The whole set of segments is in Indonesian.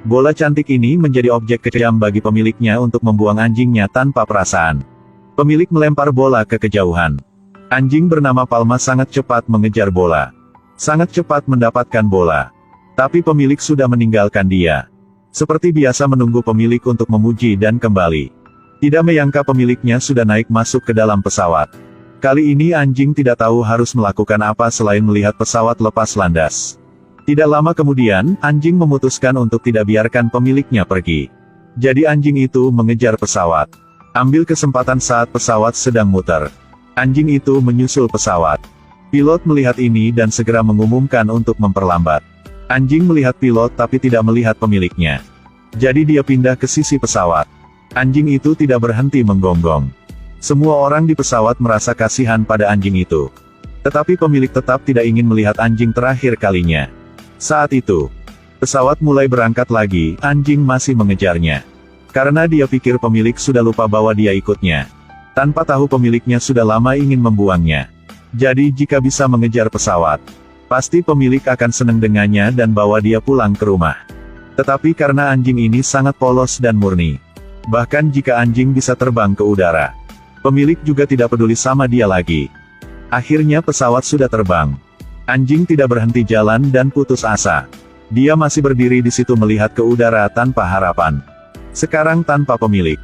Bola cantik ini menjadi objek kejam bagi pemiliknya untuk membuang anjingnya tanpa perasaan. Pemilik melempar bola ke kejauhan. Anjing bernama Palma sangat cepat mengejar bola. Sangat cepat mendapatkan bola. Tapi pemilik sudah meninggalkan dia. Seperti biasa menunggu pemilik untuk memuji dan kembali. Tidak menyangka pemiliknya sudah naik masuk ke dalam pesawat. Kali ini anjing tidak tahu harus melakukan apa selain melihat pesawat lepas landas. Tidak lama kemudian, anjing memutuskan untuk tidak biarkan pemiliknya pergi. Jadi anjing itu mengejar pesawat. Ambil kesempatan saat pesawat sedang muter. Anjing itu menyusul pesawat. Pilot melihat ini dan segera mengumumkan untuk memperlambat. Anjing melihat pilot tapi tidak melihat pemiliknya. Jadi dia pindah ke sisi pesawat. Anjing itu tidak berhenti menggonggong. Semua orang di pesawat merasa kasihan pada anjing itu. Tetapi pemilik tetap tidak ingin melihat anjing terakhir kalinya. Saat itu, pesawat mulai berangkat lagi, anjing masih mengejarnya. Karena dia pikir pemilik sudah lupa bahwa dia ikutnya. Tanpa tahu pemiliknya sudah lama ingin membuangnya. Jadi jika bisa mengejar pesawat, pasti pemilik akan senang dengannya dan bawa dia pulang ke rumah. Tetapi karena anjing ini sangat polos dan murni. Bahkan jika anjing bisa terbang ke udara, pemilik juga tidak peduli sama dia lagi. Akhirnya pesawat sudah terbang. Anjing tidak berhenti jalan dan putus asa. Dia masih berdiri di situ melihat ke udara tanpa harapan. Sekarang tanpa pemilik.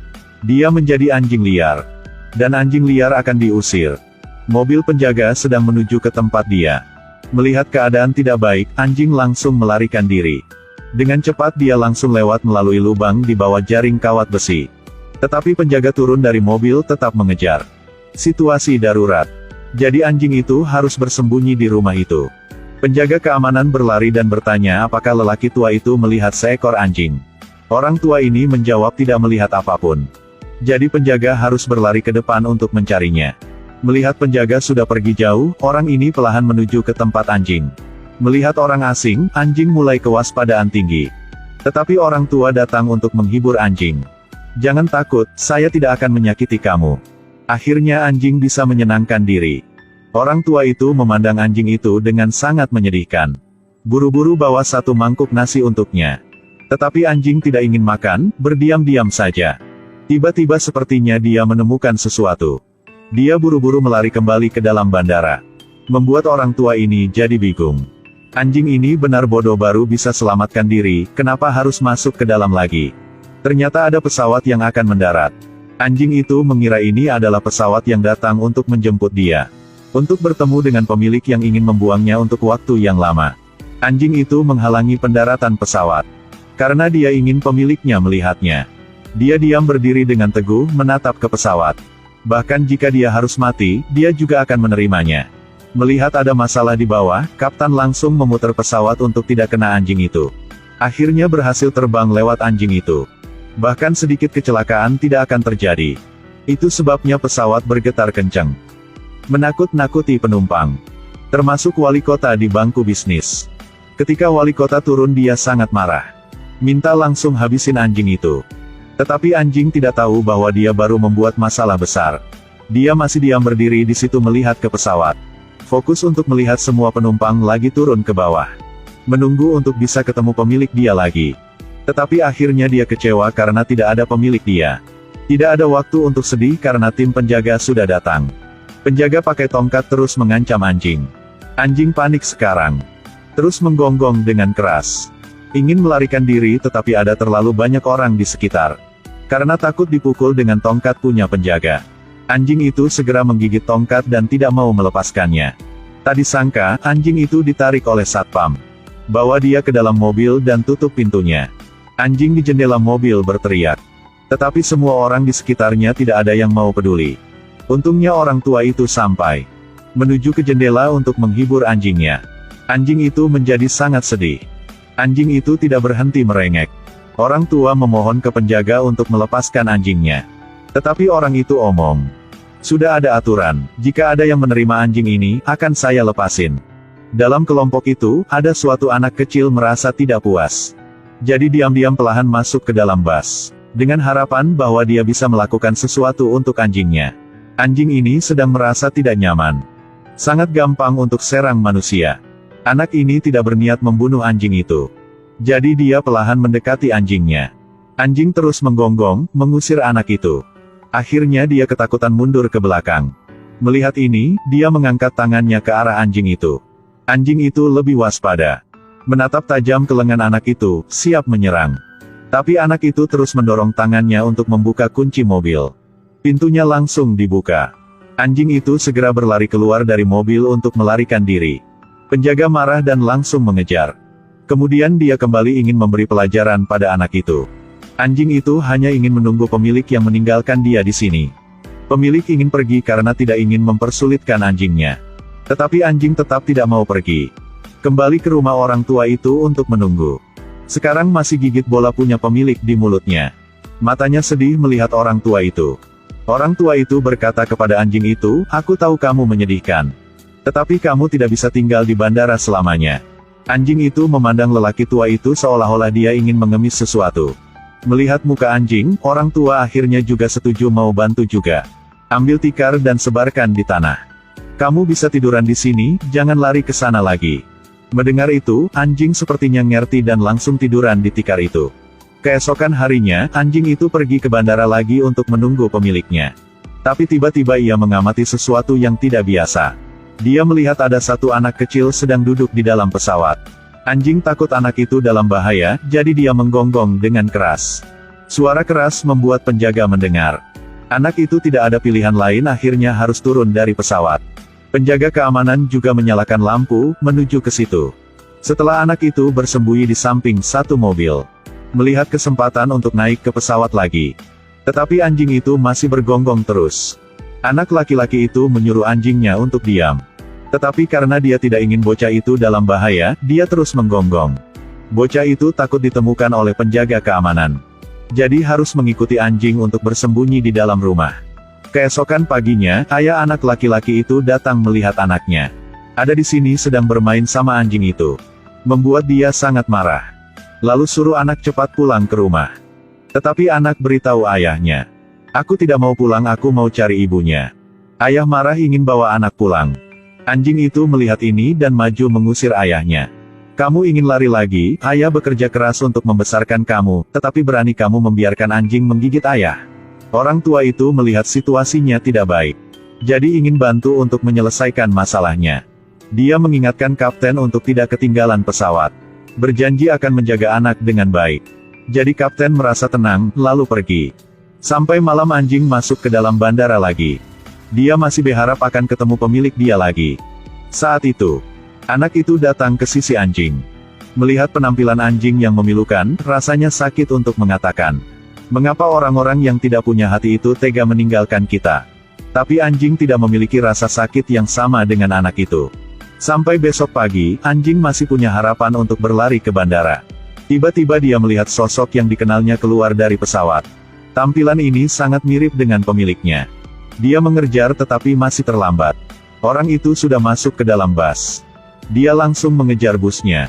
Dia menjadi anjing liar. Dan anjing liar akan diusir. Mobil penjaga sedang menuju ke tempat dia. Melihat keadaan tidak baik, anjing langsung melarikan diri. Dengan cepat dia langsung lewat melalui lubang di bawah jaring kawat besi. Tetapi penjaga turun dari mobil tetap mengejar. Situasi darurat. Jadi anjing itu harus bersembunyi di rumah itu. Penjaga keamanan berlari dan bertanya apakah lelaki tua itu melihat seekor anjing. Orang tua ini menjawab tidak melihat apapun. Jadi penjaga harus berlari ke depan untuk mencarinya. Melihat penjaga sudah pergi jauh, orang ini perlahan menuju ke tempat anjing. Melihat orang asing, anjing mulai kewaspadaan tinggi. Tetapi orang tua datang untuk menghibur anjing. Jangan takut, saya tidak akan menyakiti kamu. Akhirnya anjing bisa menyenangkan diri. Orang tua itu memandang anjing itu dengan sangat menyedihkan. Buru-buru bawa satu mangkuk nasi untuknya. Tetapi anjing tidak ingin makan, berdiam-diam saja. Tiba-tiba sepertinya dia menemukan sesuatu. Dia buru-buru melari kembali ke dalam bandara. Membuat orang tua ini jadi bingung. Anjing ini benar bodoh baru bisa selamatkan diri, kenapa harus masuk ke dalam lagi? Ternyata ada pesawat yang akan mendarat. Anjing itu mengira ini adalah pesawat yang datang untuk menjemput dia. Untuk bertemu dengan pemilik yang ingin membuangnya untuk waktu yang lama. Anjing itu menghalangi pendaratan pesawat. Karena dia ingin pemiliknya melihatnya. Dia diam berdiri dengan teguh menatap ke pesawat. Bahkan jika dia harus mati, dia juga akan menerimanya. Melihat ada masalah di bawah, kapten langsung memutar pesawat untuk tidak kena anjing itu. Akhirnya berhasil terbang lewat anjing itu. Bahkan sedikit kecelakaan tidak akan terjadi. Itu sebabnya pesawat bergetar kencang. Menakut-nakuti penumpang. Termasuk wali kota di bangku bisnis. Ketika wali kota turun dia sangat marah. Minta langsung habisin anjing itu. Tetapi anjing tidak tahu bahwa dia baru membuat masalah besar. Dia masih diam berdiri di situ melihat ke pesawat. Fokus untuk melihat semua penumpang lagi turun ke bawah. Menunggu untuk bisa ketemu pemilik dia lagi. Tetapi akhirnya dia kecewa karena tidak ada pemilik dia. Tidak ada waktu untuk sedih karena tim penjaga sudah datang. Penjaga pakai tongkat terus mengancam anjing. Anjing panik sekarang. Terus menggonggong dengan keras. Ingin melarikan diri tetapi ada terlalu banyak orang di sekitar. Karena takut dipukul dengan tongkat punya penjaga. Anjing itu segera menggigit tongkat dan tidak mau melepaskannya. Tak disangka, anjing itu ditarik oleh satpam. Bawa dia ke dalam mobil dan tutup pintunya. Anjing di jendela mobil berteriak. Tetapi semua orang di sekitarnya tidak ada yang mau peduli. Untungnya orang tua itu sampai. Menuju ke jendela untuk menghibur anjingnya. Anjing itu menjadi sangat sedih. Anjing itu tidak berhenti merengek. Orang tua memohon ke penjaga untuk melepaskan anjingnya. Tetapi orang itu omong. Sudah ada aturan, jika ada yang menerima anjing ini, akan saya lepasin. Dalam kelompok itu, ada suatu anak kecil merasa tidak puas. Jadi diam-diam perlahan masuk ke dalam bus. Dengan harapan bahwa dia bisa melakukan sesuatu untuk anjingnya. Anjing ini sedang merasa tidak nyaman. Sangat gampang untuk serang manusia. Anak ini tidak berniat membunuh anjing itu. Jadi dia perlahan mendekati anjingnya. Anjing terus menggonggong, mengusir anak itu. Akhirnya dia ketakutan mundur ke belakang. Melihat ini, dia mengangkat tangannya ke arah anjing itu. Anjing itu lebih waspada. Menatap tajam ke lengan anak itu, siap menyerang. Tapi anak itu terus mendorong tangannya untuk membuka kunci mobil. Pintunya langsung dibuka. Anjing itu segera berlari keluar dari mobil untuk melarikan diri. Penjaga marah dan langsung mengejar. Kemudian dia kembali ingin memberi pelajaran pada anak itu. Anjing itu hanya ingin menunggu pemilik yang meninggalkan dia di sini. Pemilik ingin pergi karena tidak ingin mempersulitkan anjingnya. Tetapi anjing tetap tidak mau pergi. Kembali ke rumah orang tua itu untuk menunggu. Sekarang masih gigit bola punya pemilik di mulutnya. Matanya sedih melihat orang tua itu. Orang tua itu berkata kepada anjing itu, "Aku tahu kamu menyedihkan. Tetapi kamu tidak bisa tinggal di bandara selamanya." Anjing itu memandang lelaki tua itu seolah-olah dia ingin mengemis sesuatu. Melihat muka anjing, orang tua akhirnya juga setuju mau bantu juga. Ambil tikar dan sebarkan di tanah. Kamu bisa tiduran di sini, jangan lari ke sana lagi. Mendengar itu, anjing sepertinya ngerti dan langsung tiduran di tikar itu. Keesokan harinya, anjing itu pergi ke bandara lagi untuk menunggu pemiliknya. Tapi tiba-tiba ia mengamati sesuatu yang tidak biasa. Dia melihat ada satu anak kecil sedang duduk di dalam pesawat. Anjing takut anak itu dalam bahaya, jadi dia menggonggong dengan keras. Suara keras membuat penjaga mendengar. Anak itu tidak ada pilihan lain, akhirnya harus turun dari pesawat. Penjaga keamanan juga menyalakan lampu, menuju ke situ. Setelah anak itu bersembunyi di samping satu mobil. Melihat kesempatan untuk naik ke pesawat lagi. Tetapi anjing itu masih bergonggong terus. Anak laki-laki itu menyuruh anjingnya untuk diam. Tetapi karena dia tidak ingin bocah itu dalam bahaya, dia terus menggonggong. Bocah itu takut ditemukan oleh penjaga keamanan. Jadi harus mengikuti anjing untuk bersembunyi di dalam rumah. Keesokan paginya, ayah anak laki-laki itu datang melihat anaknya. Ada di sini sedang bermain sama anjing itu. Membuat dia sangat marah. Lalu suruh anak cepat pulang ke rumah. Tetapi anak beritahu ayahnya. "Aku tidak mau pulang, aku mau cari ibunya." Ayah marah ingin bawa anak pulang. Anjing itu melihat ini dan maju mengusir ayahnya. "Kamu ingin lari lagi? Ayah bekerja keras untuk membesarkan kamu, tetapi berani kamu membiarkan anjing menggigit ayah." Orang tua itu melihat situasinya tidak baik. Jadi ingin bantu untuk menyelesaikan masalahnya. Dia mengingatkan kapten untuk tidak ketinggalan pesawat. Berjanji akan menjaga anak dengan baik. Jadi kapten merasa tenang, lalu pergi. Sampai malam anjing masuk ke dalam bandara lagi. Dia masih berharap akan ketemu pemilik dia lagi. Saat itu, anak itu datang ke sisi anjing. Melihat penampilan anjing yang memilukan, rasanya sakit untuk mengatakan. Mengapa orang-orang yang tidak punya hati itu tega meninggalkan kita? Tapi anjing tidak memiliki rasa sakit yang sama dengan anak itu. Sampai besok pagi, anjing masih punya harapan untuk berlari ke bandara. Tiba-tiba dia melihat sosok yang dikenalnya keluar dari pesawat. Tampilan ini sangat mirip dengan pemiliknya. Dia mengejar tetapi masih terlambat. Orang itu sudah masuk ke dalam bus. Dia langsung mengejar busnya.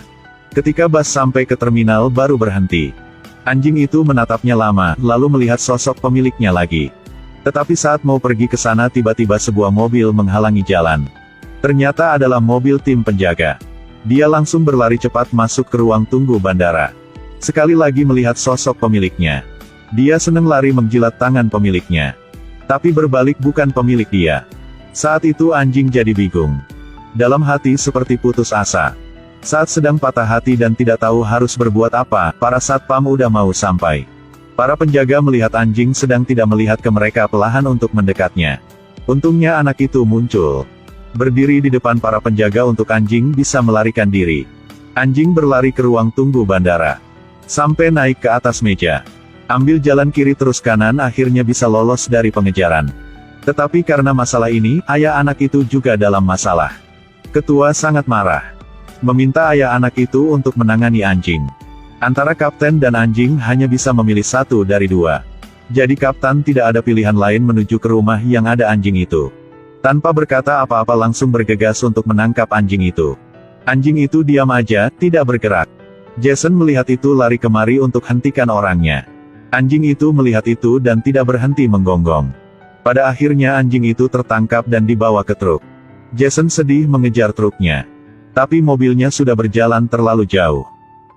Ketika bus sampai ke terminal baru berhenti. Anjing itu menatapnya lama, lalu melihat sosok pemiliknya lagi. Tetapi saat mau pergi ke sana tiba-tiba sebuah mobil menghalangi jalan. Ternyata adalah mobil tim penjaga. Dia langsung berlari cepat masuk ke ruang tunggu bandara. Sekali lagi melihat sosok pemiliknya. Dia senang lari menjilat tangan pemiliknya. Tapi berbalik bukan pemilik dia. Saat itu anjing jadi bingung. Dalam hati seperti putus asa. Saat sedang patah hati dan tidak tahu harus berbuat apa, para satpam udah mau sampai. Para penjaga melihat anjing sedang tidak melihat ke mereka perlahan untuk mendekatnya. Untungnya anak itu muncul. Berdiri di depan para penjaga untuk anjing bisa melarikan diri. Anjing berlari ke ruang tunggu bandara. Sampai naik ke atas meja. Ambil jalan kiri terus kanan akhirnya bisa lolos dari pengejaran. Tetapi karena masalah ini, ayah anak itu juga dalam masalah. Ketua sangat marah. Meminta ayah anak itu untuk menangani anjing. Antara kapten dan anjing hanya bisa memilih satu dari dua. Jadi kapten tidak ada pilihan lain menuju ke rumah yang ada anjing itu. Tanpa berkata apa-apa langsung bergegas untuk menangkap anjing itu. Anjing itu diam aja, tidak bergerak. Jason melihat itu lari kemari untuk hentikan orangnya. Anjing itu melihat itu dan tidak berhenti menggonggong. Pada akhirnya anjing itu tertangkap dan dibawa ke truk. Jason sedih mengejar truknya. Tapi mobilnya sudah berjalan terlalu jauh.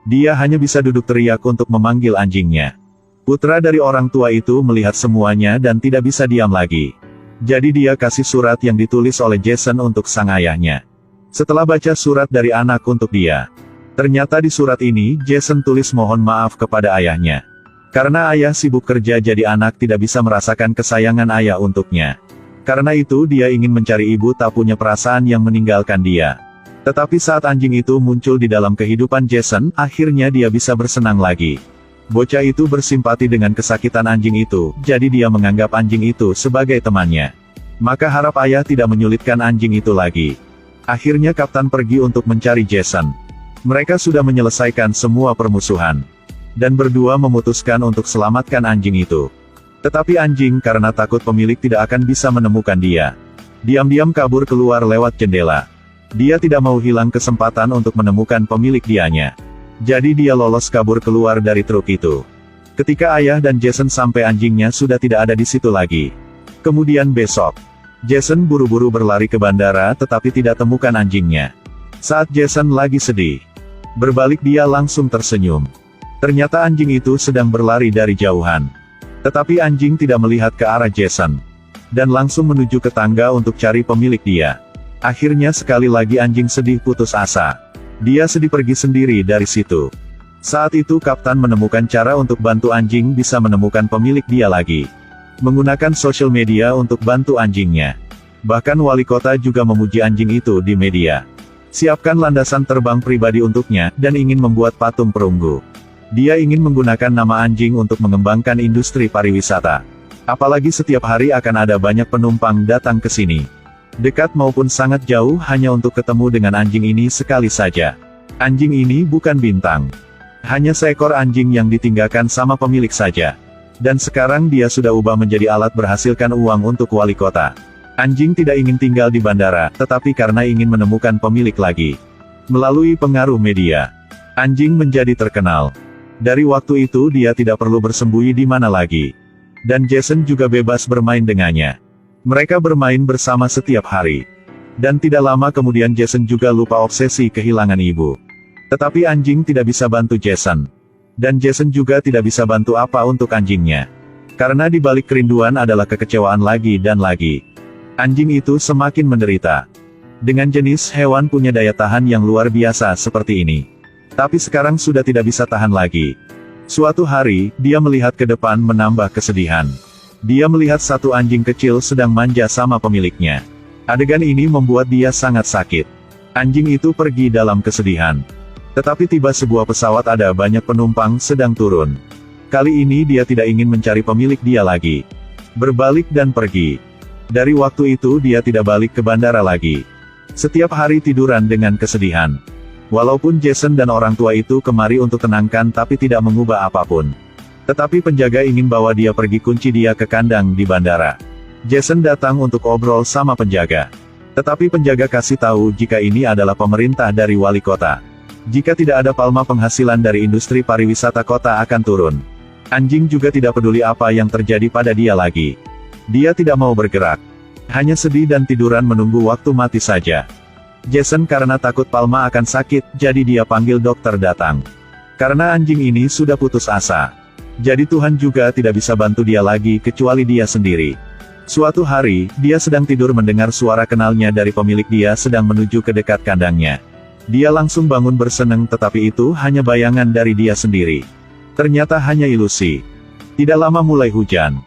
Dia hanya bisa duduk teriak untuk memanggil anjingnya. Putra dari orang tua itu melihat semuanya dan tidak bisa diam lagi. Jadi dia kasih surat yang ditulis oleh Jason untuk sang ayahnya. Setelah baca surat dari anak untuk dia, ternyata di surat ini Jason tulis mohon maaf kepada ayahnya. Karena ayah sibuk kerja jadi anak tidak bisa merasakan kesayangan ayah untuknya. Karena itu dia ingin mencari ibu tak punya perasaan yang meninggalkan dia. Tetapi saat anjing itu muncul di dalam kehidupan Jason, akhirnya dia bisa bersenang lagi. Bocah itu bersimpati dengan kesakitan anjing itu, jadi dia menganggap anjing itu sebagai temannya. Maka harap ayah tidak menyulitkan anjing itu lagi. Akhirnya Kapten pergi untuk mencari Jason. Mereka sudah menyelesaikan semua permusuhan. Dan berdua memutuskan untuk selamatkan anjing itu. Tetapi anjing karena takut pemilik tidak akan bisa menemukan dia, diam-diam kabur keluar lewat jendela. Dia tidak mau hilang kesempatan untuk menemukan pemilik dianya. Jadi dia lolos kabur keluar dari truk itu. Ketika ayah dan Jason sampai anjingnya sudah tidak ada di situ lagi. Kemudian besok, Jason buru-buru berlari ke bandara tetapi tidak temukan anjingnya. Saat Jason lagi sedih, berbalik dia langsung tersenyum. Ternyata anjing itu sedang berlari dari jauhan. Tetapi anjing tidak melihat ke arah Jason. Dan langsung menuju ke tangga untuk cari pemilik dia. Akhirnya sekali lagi anjing sedih putus asa. Dia sedih pergi sendiri dari situ. Saat itu Kapten menemukan cara untuk bantu anjing bisa menemukan pemilik dia lagi. Menggunakan sosial media untuk bantu anjingnya. Bahkan wali kota juga memuji anjing itu di media. Siapkan landasan terbang pribadi untuknya, dan ingin membuat patung perunggu. Dia ingin menggunakan nama anjing untuk mengembangkan industri pariwisata. Apalagi setiap hari akan ada banyak penumpang datang ke sini. Dekat maupun sangat jauh hanya untuk ketemu dengan anjing ini sekali saja. Anjing ini bukan bintang. Hanya seekor anjing yang ditinggalkan sama pemilik saja. Dan sekarang dia sudah ubah menjadi alat berhasilkan uang untuk wali kota. Anjing tidak ingin tinggal di bandara, tetapi karena ingin menemukan pemilik lagi. Melalui pengaruh media, anjing menjadi terkenal. Dari waktu itu dia tidak perlu bersembunyi di mana lagi. Dan Jason juga bebas bermain dengannya. Mereka bermain bersama setiap hari. Dan tidak lama kemudian Jason juga lupa obsesi kehilangan ibu. Tetapi anjing tidak bisa bantu Jason. Dan Jason juga tidak bisa bantu apa untuk anjingnya. Karena di balik kerinduan adalah kekecewaan lagi dan lagi. Anjing itu semakin menderita. Dengan jenis hewan punya daya tahan yang luar biasa seperti ini. Tapi sekarang sudah tidak bisa tahan lagi. Suatu hari, dia melihat ke depan menambah kesedihan. Dia melihat satu anjing kecil sedang manja sama pemiliknya. Adegan ini membuat dia sangat sakit. Anjing itu pergi dalam kesedihan. Tetapi tiba sebuah pesawat ada banyak penumpang sedang turun. Kali ini dia tidak ingin mencari pemilik dia lagi. Berbalik dan pergi. Dari waktu itu dia tidak balik ke bandara lagi. Setiap hari tiduran dengan kesedihan. Walaupun Jason dan orang tua itu kemari untuk tenangkan tapi tidak mengubah apapun. Tetapi penjaga ingin bawa dia pergi kunci dia ke kandang di bandara. Jason datang untuk obrol sama penjaga. Tetapi penjaga kasih tahu jika ini adalah pemerintah dari wali kota. Jika tidak ada palma penghasilan dari industri pariwisata kota akan turun. Anjing juga tidak peduli apa yang terjadi pada dia lagi. Dia tidak mau bergerak. Hanya sedih dan tiduran menunggu waktu mati saja. Jason karena takut Palma akan sakit, jadi dia panggil dokter datang. Karena anjing ini sudah putus asa. Jadi Tuhan juga tidak bisa bantu dia lagi kecuali dia sendiri. Suatu hari, dia sedang tidur mendengar suara kenalnya dari pemilik dia sedang menuju ke dekat kandangnya. Dia langsung bangun bersenang tetapi itu hanya bayangan dari dia sendiri. Ternyata hanya ilusi. Tidak lama mulai hujan.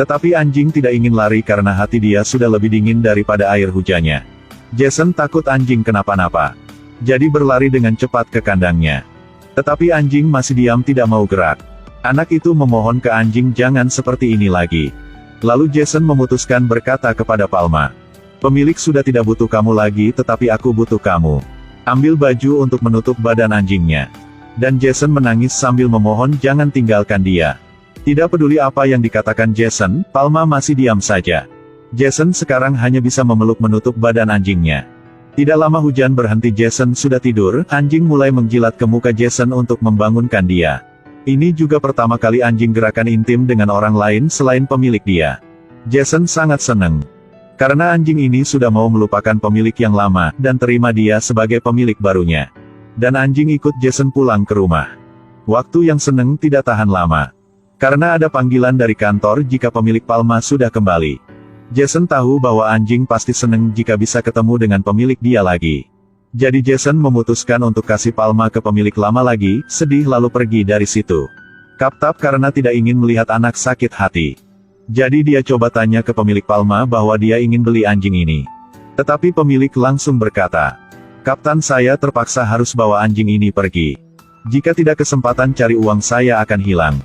Tetapi anjing tidak ingin lari karena hati dia sudah lebih dingin daripada air hujannya. Jason takut anjing kenapa-napa. Jadi berlari dengan cepat ke kandangnya. Tetapi anjing masih diam tidak mau gerak. Anak itu memohon ke anjing jangan seperti ini lagi. Lalu Jason memutuskan berkata kepada Palma. Pemilik sudah tidak butuh kamu lagi tetapi aku butuh kamu. Ambil baju untuk menutup badan anjingnya. Dan Jason menangis sambil memohon jangan tinggalkan dia. Tidak peduli apa yang dikatakan Jason, Palma masih diam saja. Jason sekarang hanya bisa memeluk menutup badan anjingnya. Tidak lama hujan berhenti Jason sudah tidur, anjing mulai menjilat ke muka Jason untuk membangunkan dia. Ini juga pertama kali anjing gerakan intim dengan orang lain selain pemilik dia. Jason sangat senang. Karena anjing ini sudah mau melupakan pemilik yang lama, dan terima dia sebagai pemilik barunya. Dan anjing ikut Jason pulang ke rumah. Waktu yang seneng tidak tahan lama. Karena ada panggilan dari kantor jika pemilik Palma sudah kembali. Jason tahu bahwa anjing pasti seneng jika bisa ketemu dengan pemilik dia lagi. Jadi Jason memutuskan untuk kasih Palma ke pemilik lama lagi, sedih lalu pergi dari situ. Kaptap karena tidak ingin melihat anak sakit hati. Jadi dia coba tanya ke pemilik Palma bahwa dia ingin beli anjing ini. Tetapi pemilik langsung berkata, "Kapten, saya terpaksa harus bawa anjing ini pergi. Jika tidak kesempatan cari uang saya akan hilang.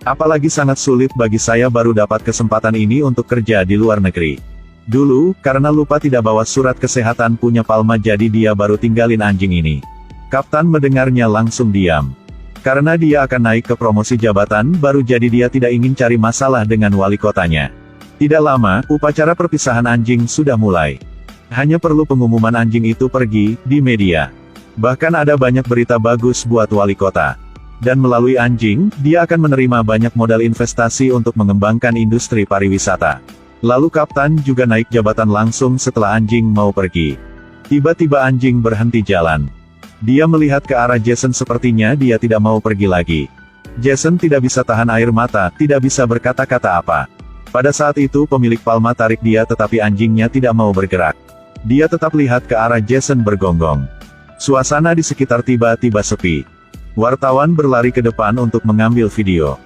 Apalagi sangat sulit bagi saya baru dapat kesempatan ini untuk kerja di luar negeri. Dulu, karena lupa tidak bawa surat kesehatan punya Palma jadi dia baru tinggalin anjing ini." Kapten mendengarnya langsung diam. Karena dia akan naik ke promosi jabatan baru jadi dia tidak ingin cari masalah dengan wali kotanya. Tidak lama, upacara perpisahan anjing sudah mulai. Hanya perlu pengumuman anjing itu pergi di media. Bahkan ada banyak berita bagus buat wali kota. Dan melalui anjing, dia akan menerima banyak modal investasi untuk mengembangkan industri pariwisata. Lalu kapten juga naik jabatan langsung setelah anjing mau pergi. Tiba-tiba anjing berhenti jalan. Dia melihat ke arah Jason sepertinya dia tidak mau pergi lagi. Jason tidak bisa tahan air mata, tidak bisa berkata-kata apa. Pada saat itu pemilik Palma tarik dia tetapi anjingnya tidak mau bergerak. Dia tetap lihat ke arah Jason bergonggong. Suasana di sekitar tiba-tiba sepi. Wartawan berlari ke depan untuk mengambil video.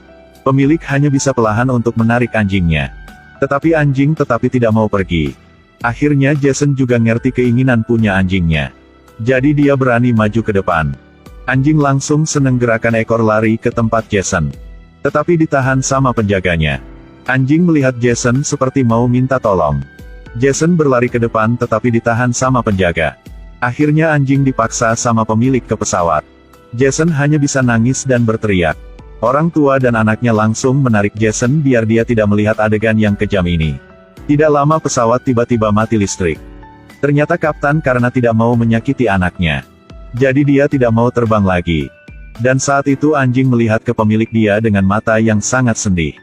Pemilik hanya bisa perlahan untuk menarik anjingnya. Tetapi anjing tidak mau pergi. Akhirnya Jason juga ngerti keinginan punya anjingnya. Jadi dia berani maju ke depan. Anjing langsung seneng gerakan ekor lari ke tempat Jason. Tetapi ditahan sama penjaganya. Anjing melihat Jason seperti mau minta tolong. Jason berlari ke depan tetapi ditahan sama penjaga. Akhirnya anjing dipaksa sama pemilik ke pesawat. Jason hanya bisa nangis dan berteriak. Orang tua dan anaknya langsung menarik Jason biar dia tidak melihat adegan yang kejam ini. Tidak lama pesawat tiba-tiba mati listrik. Ternyata kapten karena tidak mau menyakiti anaknya. Jadi dia tidak mau terbang lagi. Dan saat itu anjing melihat ke pemilik dia dengan mata yang sangat sedih.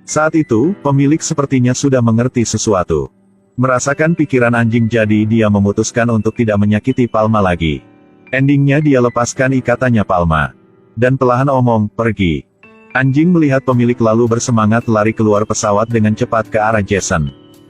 Saat itu, pemilik sepertinya sudah mengerti sesuatu. Merasakan pikiran anjing jadi dia memutuskan untuk tidak menyakiti Palma lagi. Endingnya dia lepaskan ikatannya Palma. Dan perlahan omong, "Pergi." Anjing melihat pemilik lalu bersemangat lari keluar pesawat dengan cepat ke arah Jason.